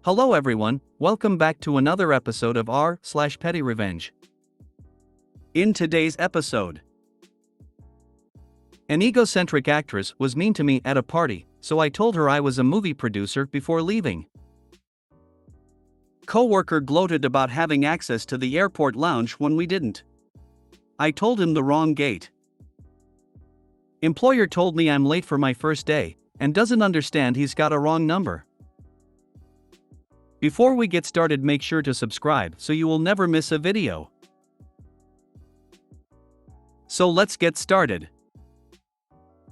Hello everyone, welcome back to another episode of r/PettyRevenge. In today's episode, an egocentric actress was mean to me at a party, so I told her I was a movie producer before leaving. Coworker gloated about having access to the airport lounge when we didn't. I told him the wrong gate. Employer told me I'm late for my first day, and doesn't understand he's got a wrong number. Before we get started, make sure to subscribe so you will never miss a video. So let's get started.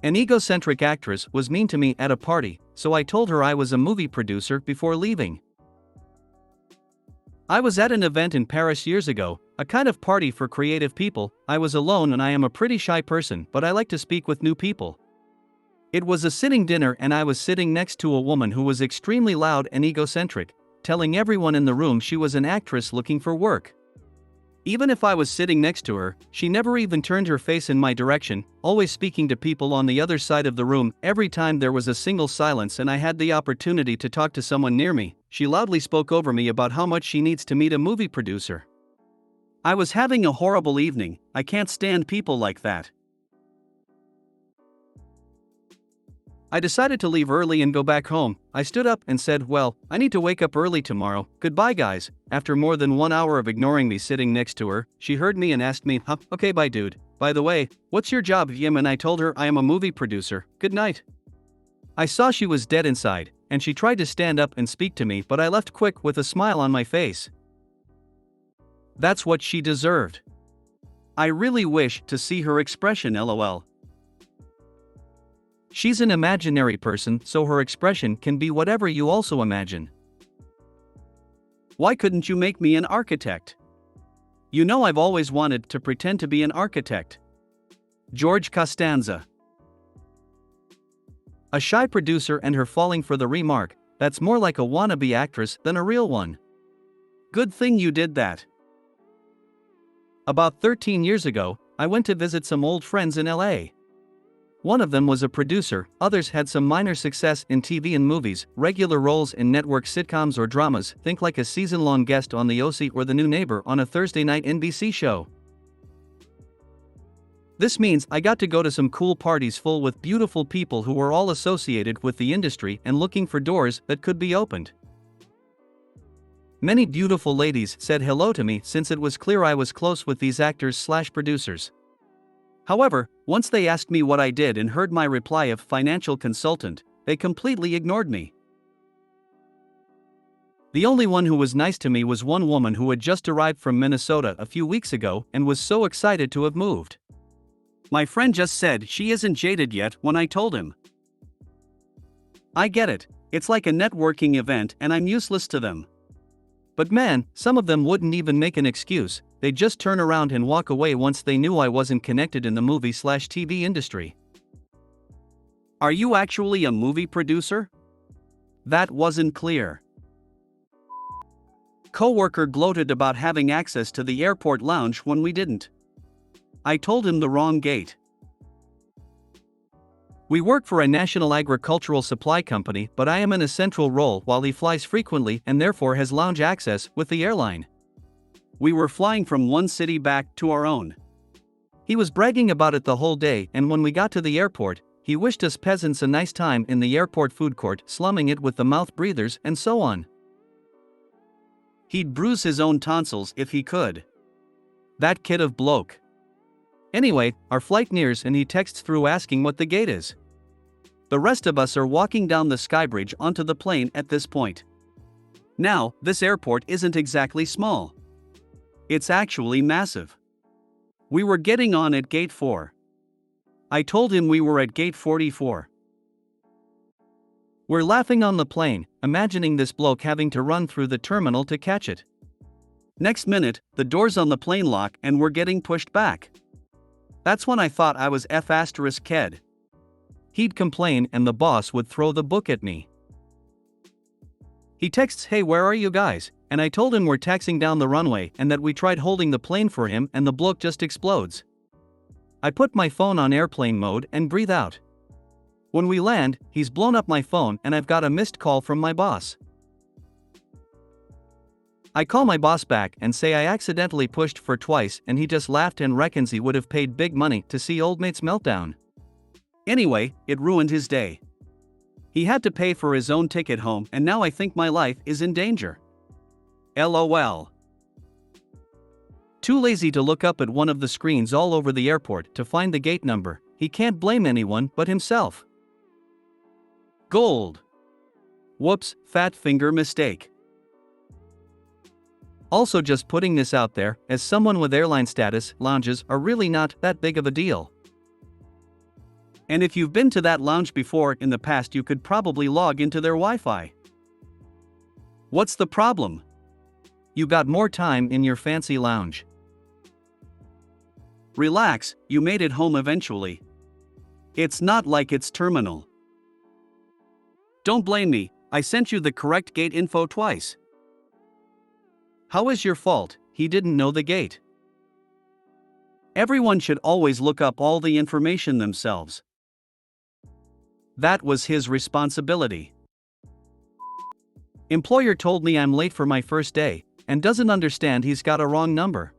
An egocentric actress was mean to me at a party, so I told her I was a movie producer before leaving. I was at an event in Paris years ago, a kind of party for creative people. I was alone and I am a pretty shy person, but I like to speak with new people. It was a sitting dinner and I was sitting next to a woman who was extremely loud and egocentric, telling everyone in the room she was an actress looking for work. Even if I was sitting next to her, she never even turned her face in my direction, always speaking to people on the other side of the room. Every time there was a single silence and I had the opportunity to talk to someone near me, she loudly spoke over me about how much she needs to meet a movie producer. I was having a horrible evening. I can't stand people like that. I decided to leave early and go back home. I stood up and said, "Well, I need to wake up early tomorrow. Goodbye, guys." After more than 1 hour of ignoring me sitting next to her, she heard me and asked me, "Okay, bye, dude. By the way, what's your job, Yim?" And I told her I am a movie producer. Good night. I saw she was dead inside, and she tried to stand up and speak to me, but I left quick with a smile on my face. That's what she deserved. I really wish to see her expression, lol. She's an imaginary person, so her expression can be whatever you also imagine. Why couldn't you make me an architect? You know I've always wanted to pretend to be an architect. George Costanza. A shy producer and her falling for the remark, that's more like a wannabe actress than a real one. Good thing you did that. About 13 years ago, I went to visit some old friends in LA. One of them was a producer, others had some minor success in TV and movies, regular roles in network sitcoms or dramas, think like a season-long guest on The OC or The New Neighbor on a Thursday night NBC show. This means I got to go to some cool parties full with beautiful people who were all associated with the industry and looking for doors that could be opened. Many beautiful ladies said hello to me since it was clear I was close with these actors/producers. However, once they asked me what I did and heard my reply of financial consultant, they completely ignored me. The only one who was nice to me was one woman who had just arrived from Minnesota a few weeks ago and was so excited to have moved. My friend just said she isn't jaded yet when I told him. I get it, it's like a networking event and I'm useless to them. But man, some of them wouldn't even make an excuse, they'd just turn around and walk away once they knew I wasn't connected in the movie/TV industry. Are you actually a movie producer? That wasn't clear. Coworker gloated about having access to the airport lounge when we didn't. I told him the wrong gate. We work for a national agricultural supply company, but I am in a central role while he flies frequently and therefore has lounge access with the airline. We were flying from one city back to our own. He was bragging about it the whole day, and when we got to the airport, he wished us peasants a nice time in the airport food court, slumming it with the mouth breathers and so on. He'd bruise his own tonsils if he could. That kid of bloke. Anyway, our flight nears and he texts through asking what the gate is. The rest of us are walking down the skybridge onto the plane at this point. Now, this airport isn't exactly small. It's actually massive. We were getting on at gate 4. I told him we were at gate 44. We're laughing on the plane, imagining this bloke having to run through the terminal to catch it. Next minute, the doors on the plane lock and we're getting pushed back. That's when I thought I was F***ked. He'd complain and the boss would throw the book at me. He texts, "Hey, where are you guys?" And I told him we're taxiing down the runway and that we tried holding the plane for him and the bloke just explodes. I put my phone on airplane mode and breathe out. When we land, he's blown up my phone and I've got a missed call from my boss. I call my boss back and say I accidentally pushed for twice and he just laughed and reckons he would have paid big money to see old mate's meltdown. Anyway, it ruined his day. He had to pay for his own ticket home and now I think my life is in danger. LOL. Too lazy to look up at one of the screens all over the airport to find the gate number, he can't blame anyone but himself. Gold. Whoops, fat finger mistake. Also, just putting this out there, as someone with airline status, lounges are really not that big of a deal. And if you've been to that lounge before in the past, you could probably log into their Wi-Fi. What's the problem? You got more time in your fancy lounge. Relax, you made it home eventually. It's not like it's terminal. Don't blame me, I sent you the correct gate info twice. How is your fault? He didn't know the gate. Everyone should always look up all the information themselves. That was his responsibility. Employer told me I'm late for my first day, and doesn't understand he's got a wrong number.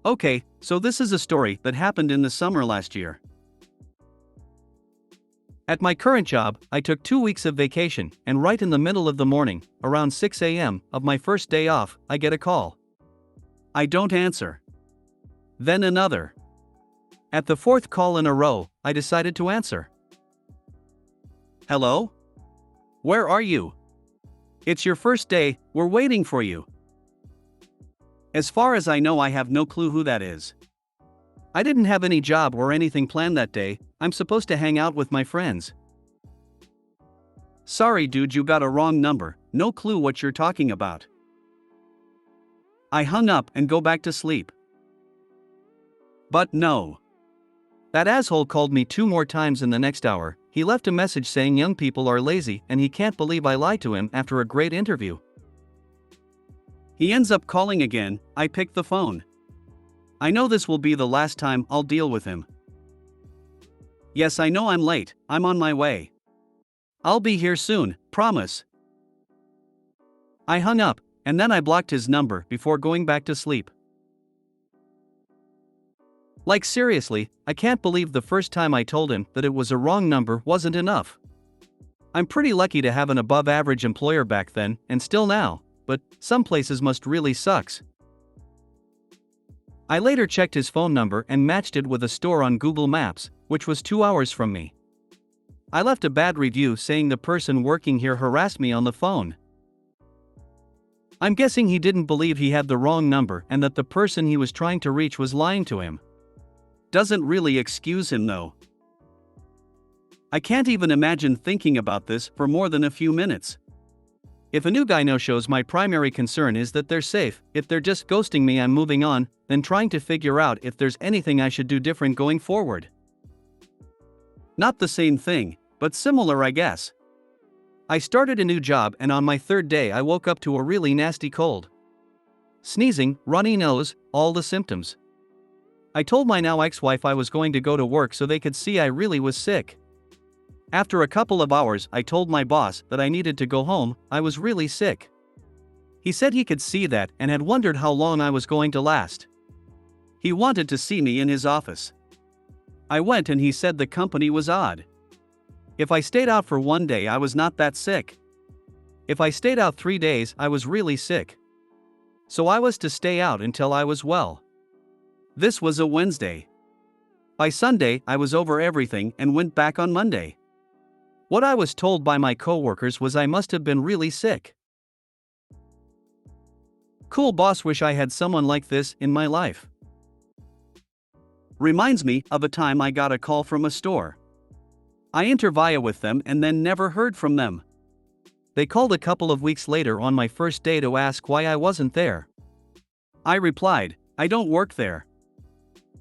Okay, so this is a story that happened in the summer last year. At my current job, I took 2 weeks of vacation, and right in the middle of the morning, around 6 a.m. of my first day off, I get a call. I don't answer. Then another. At the fourth call in a row, I decided to answer. Hello? Where are you? It's your first day, we're waiting for you. As far as I know, I have no clue who that is. I didn't have any job or anything planned that day, I'm supposed to hang out with my friends. Sorry dude, you got a wrong number, no clue what you're talking about. I hung up and go back to sleep. But no. That asshole called me 2 more times in the next hour. He left a message saying young people are lazy and he can't believe I lied to him after a great interview. He ends up calling again, I picked the phone. I know this will be the last time I'll deal with him. Yes, I know I'm late, I'm on my way. I'll be here soon, promise. I hung up, and then I blocked his number before going back to sleep. Like seriously, I can't believe the first time I told him that it was a wrong number wasn't enough. I'm pretty lucky to have an above average employer back then, and still now, but some places must really sucks. I later checked his phone number and matched it with a store on Google Maps, which was 2 hours from me. I left a bad review saying the person working here harassed me on the phone. I'm guessing he didn't believe he had the wrong number and that the person he was trying to reach was lying to him. Doesn't really excuse him though. I can't even imagine thinking about this for more than a few minutes. If a new guy no-shows, my primary concern is that they're safe. If they're just ghosting me, I'm moving on, then trying to figure out if there's anything I should do different going forward. Not the same thing, but similar I guess. I started a new job and on my 3rd day I woke up to a really nasty cold. Sneezing, runny nose, all the symptoms. I told my now ex-wife I was going to go to work so they could see I really was sick. After a couple of hours, I told my boss that I needed to go home, I was really sick. He said he could see that and had wondered how long I was going to last. He wanted to see me in his office. I went and he said the company was odd. If I stayed out for 1 day, I was not that sick. If I stayed out 3 days, I was really sick. So I was to stay out until I was well. This was a Wednesday. By Sunday, I was over everything and went back on Monday. What I was told by my coworkers was I must have been really sick. Cool boss, wish I had someone like this in my life. Reminds me of a time I got a call from a store. I interviewed with them and then never heard from them. They called a couple of weeks later on my first day to ask why I wasn't there. I replied, I don't work there.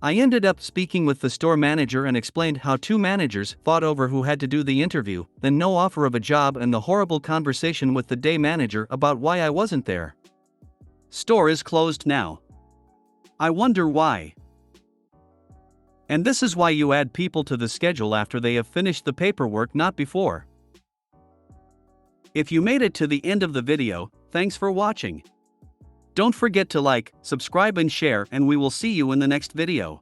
I ended up speaking with the store manager and explained how 2 managers fought over who had to do the interview, then no offer of a job and the horrible conversation with the day manager about why I wasn't there. Store is closed now. I wonder why. And this is why you add people to the schedule after they have finished the paperwork, not before. If you made it to the end of the video, Thanks for watching. Don't forget to like, subscribe and share, and we will see you in the next video.